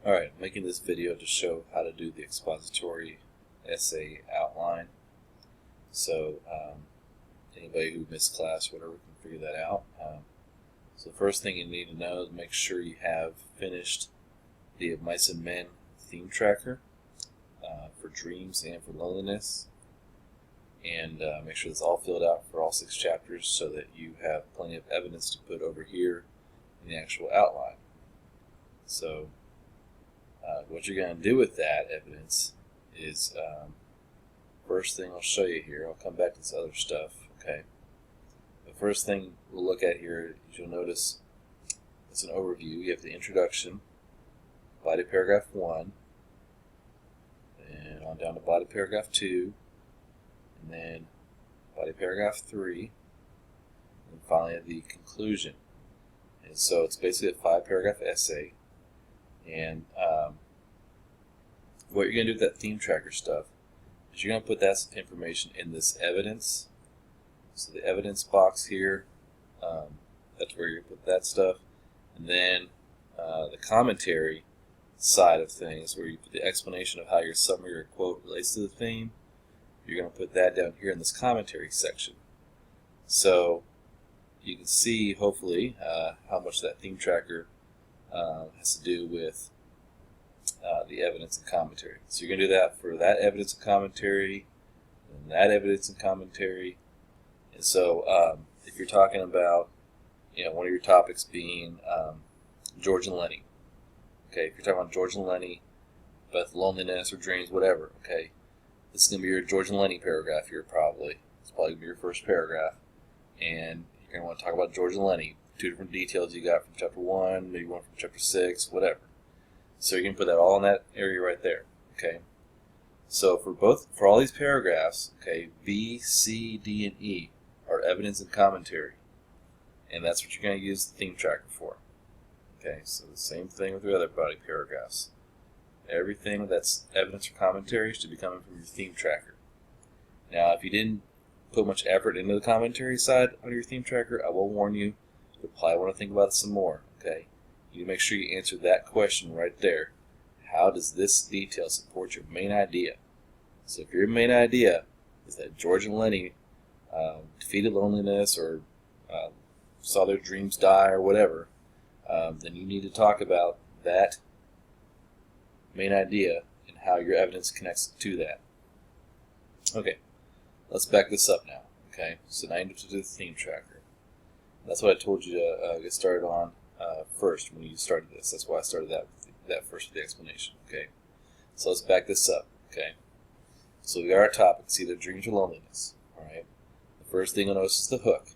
Alright, I'm making this video to show how to do the expository essay outline. So anybody who missed class or whatever can figure that out. So the first thing you need to know is make sure you have finished the Mice and Men theme tracker for dreams and for loneliness. And make sure it's all filled out for all 6 chapters so that you have plenty of evidence to put over here in the actual outline. So what you're going to do with that evidence is, first thing I'll show you here, I'll come back to this other stuff, okay? The first thing we'll look at here is you'll notice it's an overview. You have the introduction, body paragraph 1, and on down to body paragraph 2, and then body paragraph 3, and finally the conclusion. And so it's basically a 5-paragraph essay. And what you're going to do with that theme tracker stuff is you're going to put that information in this evidence. So the evidence box here, that's where you're going to put that stuff. And then the commentary side of things, where you put the explanation of how your summary or quote relates to the theme, you're going to put that down here in this commentary section. So you can see, hopefully, how much that theme tracker has to do with the evidence and commentary. So you're going to do that for that evidence and commentary, and that evidence and commentary. And so if you're talking about, one of your topics being George and Lenny, okay, if you're talking about George and Lenny, about loneliness or dreams, whatever, okay, this is going to be your George and Lenny paragraph here probably. It's probably going to be your first paragraph. And you're going to want to talk about George and Lenny, 2 different details you got from chapter 1, maybe one from chapter 6, whatever. So you're going to put that all in that area right there, okay? So for all these paragraphs, okay, B, C, D, and E are evidence and commentary. And that's what you're going to use the theme tracker for. Okay, so the same thing with the other body paragraphs. Everything that's evidence or commentary should be coming from your theme tracker. Now, if you didn't put much effort into the commentary side on your theme tracker, I will warn you, you'll probably want to think about it some more, okay? You make sure you answer that question right there. How does this detail support your main idea? So if your main idea is that George and Lenny defeated loneliness or saw their dreams die or whatever, then you need to talk about that main idea and how your evidence connects to that. Okay, let's back this up now. Okay, so now you need to do the theme tracker. That's what I told you to get started on first when you started this. That's why I started that first with the explanation. Okay, so let's back this up. Okay, so we got our topic: it's either dreams or loneliness. All right. The first thing you'll notice is the hook.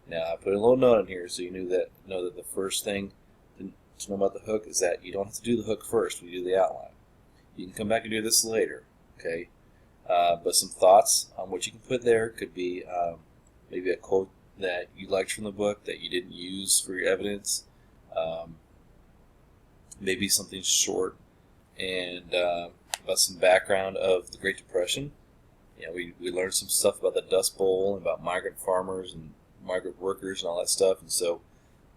Now I put a little note in here so you know that the first thing to know about the hook is that you don't have to do the hook first when you do the outline. You can come back and do this later. Okay, but some thoughts on what you can put there could be maybe a quote that you liked from the book that you didn't use for your evidence. Maybe something short and about some background of the Great Depression. We learned some stuff about the Dust Bowl and about migrant farmers and migrant workers and all that stuff, and so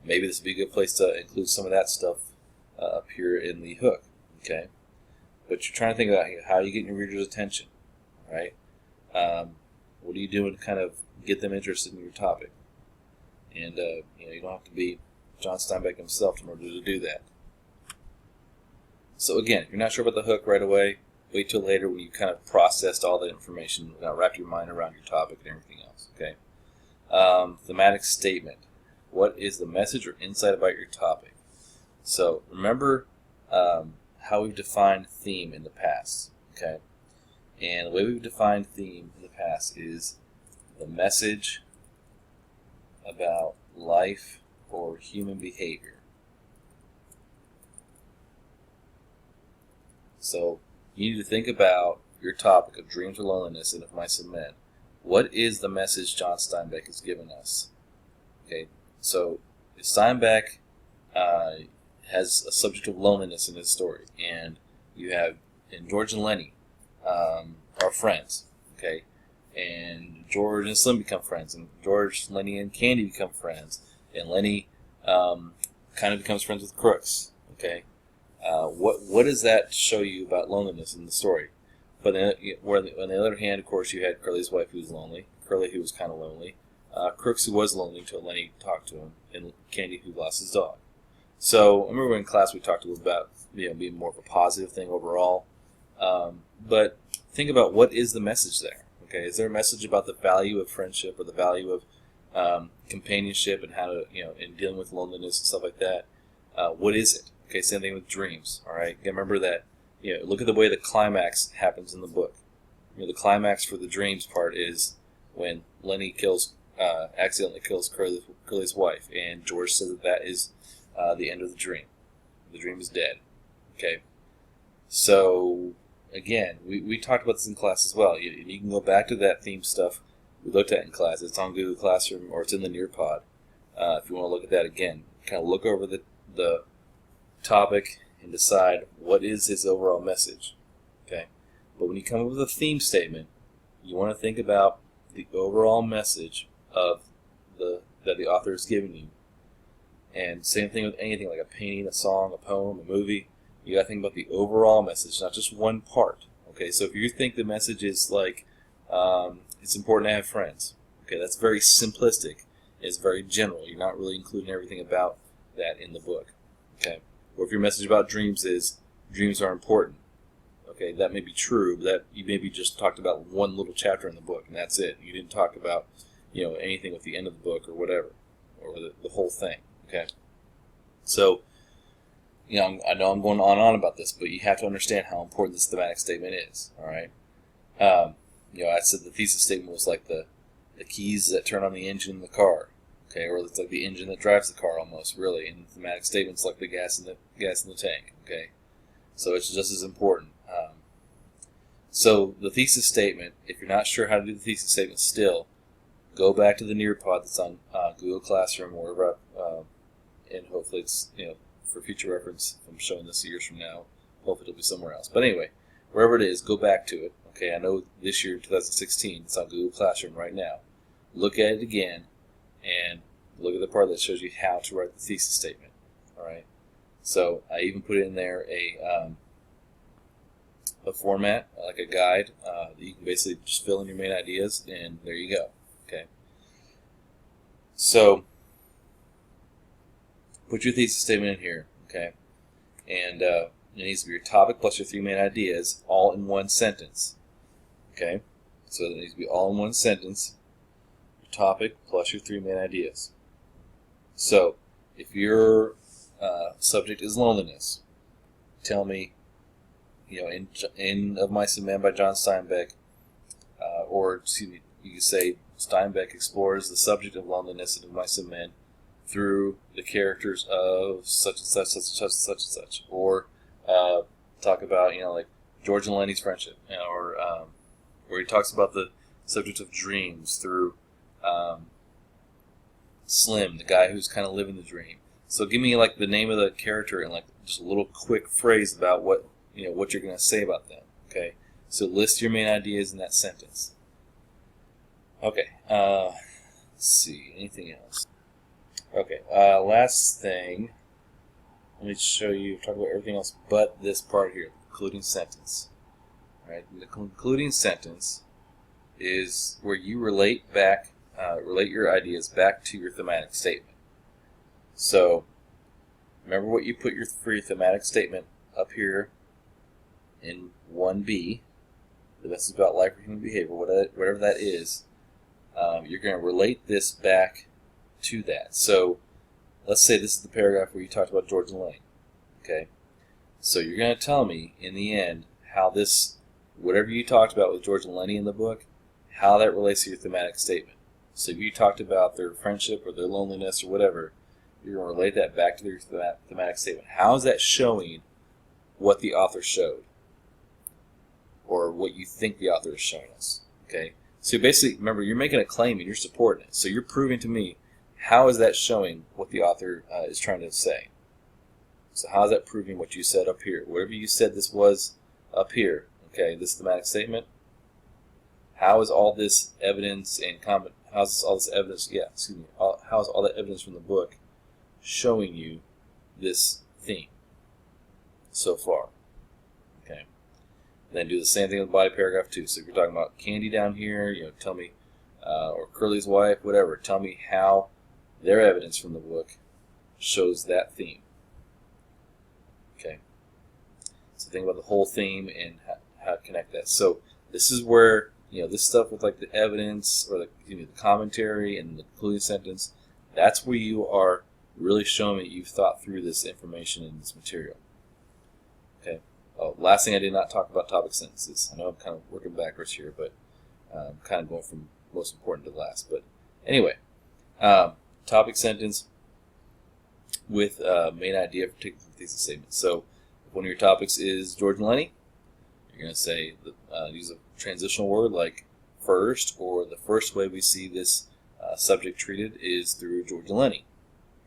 maybe this would be a good place to include some of that stuff up here in the hook. Okay, but you're trying to think about how you get your reader's attention, right? What are you doing to kind of get them interested in your topic? And you don't have to be John Steinbeck himself in order to do that. So again, if you're not sure about the hook right away, wait till later when you kind of processed all that information, wrap your mind around your topic and everything else. Okay. Thematic statement. What is the message or insight about your topic? So remember how we've defined theme in the past. Okay. And the way we've defined theme in the past is the message about life or human behavior. So you need to think about your topic of dreams or loneliness and of mice and men. What is the message John Steinbeck has given us? Okay, so Steinbeck has a subject of loneliness in his story, and you have in George and Lenny are friends. Okay, and George and Slim become friends, and George, Lenny, and Candy become friends, and Lenny kind of becomes friends with Crooks. Okay, What does that show you about loneliness in the story? But then, on the other hand, of course, you had Curly's wife who was lonely, Curly who was kind of lonely, Crooks who was lonely until Lenny talked to him, and Candy who lost his dog. So I remember in class we talked a little about being more of a positive thing overall. But think about what is the message there. Okay, is there a message about the value of friendship or the value of companionship and how to in dealing with loneliness and stuff like that? What is it? Okay, same thing with dreams. All right, remember that. Look at the way the climax happens in the book. The climax for the dreams part is when Lenny accidentally kills Curly's wife, and George says that is the end of the dream. The dream is dead. Okay, so again, we talked about this in class as well. You can go back to that theme stuff we looked at in class. It's on Google Classroom or it's in the Nearpod. If you want to look at that again, kind of look over the topic and decide what is his overall message. Okay, but when you come up with a theme statement, you want to think about the overall message of that the author is giving you. And same thing with anything like a painting, a song, a poem, a movie. You got to think about the overall message, not just one part. Okay, so if you think the message is like it's important to have friends, okay, that's very simplistic. It's very general. You're not really including everything about that in the book. Okay, or if your message about dreams is dreams are important, okay, that may be true, but that you maybe just talked about one little chapter in the book and that's it. You didn't talk about anything with the end of the book or whatever, or the whole thing. Okay, so I know I'm going on and on about this, but you have to understand how important this thematic statement is. All right, I said the thesis statement was like the keys that turn on the engine in the car. Okay, or it's like the engine that drives the car almost, really. And the thematic statement's like the gas in the tank. Okay, so it's just as important. So the thesis statement, if you're not sure how to do the thesis statement still, go back to the Nearpod that's on Google Classroom or wherever, and hopefully it's for future reference. If I'm showing this years from now, hopefully it'll be somewhere else. But anyway, wherever it is, go back to it. Okay, I know this year, 2016, it's on Google Classroom right now. Look at it again, and look at the part that shows you how to write the thesis statement. All right. So I even put in there a format, like a guide, that you can basically just fill in your main ideas, and there you go. Okay. So put your thesis statement in here. Okay. And it needs to be your topic plus your three main ideas, all in one sentence. Okay. So it needs to be all in one sentence. Topic plus your three main ideas. So, if your subject is loneliness, tell me, in Of Mice and Men by John Steinbeck, or excuse me, you can say Steinbeck explores the subject of loneliness in Of Mice and Men through the characters of such and such, such and such, such and such, or talk about like George and Lenny's friendship, or he talks about the subject of dreams through Slim, the guy who's kind of living the dream. So give me like the name of the character and like just a little quick phrase about what what you're going to say about them. Okay, so list your main ideas in that sentence. Okay, let's see, anything else? Okay, last thing. Let me show you. Talk about everything else but this part here, the concluding sentence. All right, the concluding sentence is where you relate your ideas back to your thematic statement. So, remember what you put for your thematic statement up here in 1B, the message about life or human behavior, whatever that is. You're going to relate this back to that. So, let's say this is the paragraph where you talked about George and Lenny. Okay, so you're going to tell me in the end how this, whatever you talked about with George and Lenny in the book, how that relates to your thematic statement. So if you talked about their friendship or their loneliness or whatever, you're going to relate that back to their thematic statement. How is that showing what the author showed? Or what you think the author is showing us? Okay. So basically, remember, you're making a claim and you're supporting it. So you're proving to me, how is that showing what the author is trying to say? So how is that proving what you said up here? Whatever you said this was up here, okay, this thematic statement, how is all this evidence and comment? How's all this evidence? Yeah, excuse me. How's all that evidence from the book showing you this theme? so far. Okay. Then do the same thing with body paragraph 2. So if you're talking about Candy down here, tell me, or Curly's wife, whatever, tell me how their evidence from the book shows that theme. Okay. So think about the whole theme and how to connect that. So this is where, this stuff with like the evidence or the commentary and the concluding sentence, that's where you are really showing that you've thought through this information in this material. Okay. Oh, last thing I did not talk about topic sentences. I know I'm kind of working backwards here, but I'm kind of going from most important to last. But anyway, topic sentence with main idea for particular thesis statement. So if one of your topics is George and Lenny, you're going to say, use a transitional word like first, or the first way we see this subject treated is through George and Lenny,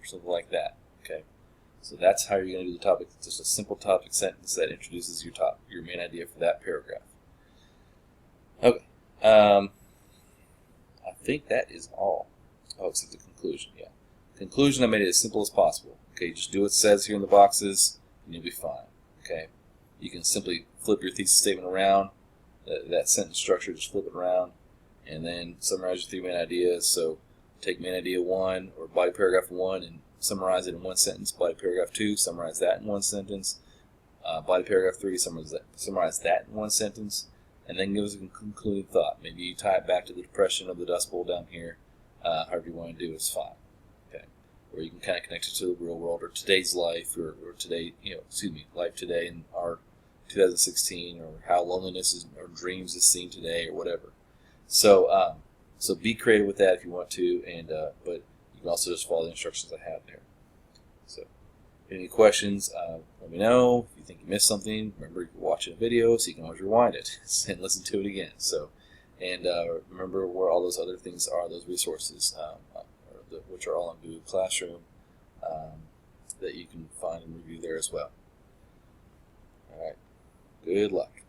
or something like that. Okay. So that's how you're going to do the topic. It's just a simple topic sentence that introduces your main idea for that paragraph. Okay. I think that is all. Oh, except the conclusion. Yeah. Conclusion, I made it as simple as possible. Okay, just do what it says here in the boxes, and you'll be fine. Okay. You can simply flip your thesis statement around. That sentence structure, just flip it around, and then summarize your 3 main ideas. So take main idea 1 or body paragraph 1 and summarize it in 1 sentence. Body paragraph 2, summarize that in 1 sentence. Body paragraph 3, summarize that in 1 sentence, and then give us a concluding thought. Maybe you tie it back to the depression of the Dust Bowl down here. However you want to do it, it's fine. Okay, or you can kind of connect it to the real world or today's life, or today, life today in our 2016, or how loneliness or dreams is seen today, or whatever. So, so be creative with that if you want to, and but you can also just follow the instructions I have there. So, if you have any questions, let me know. If you think you missed something, remember you're watching a video, so you can always rewind it and listen to it again. So, and remember where all those other things are, those resources, which are all in Google Classroom, that you can find and review there as well. All right. Good luck.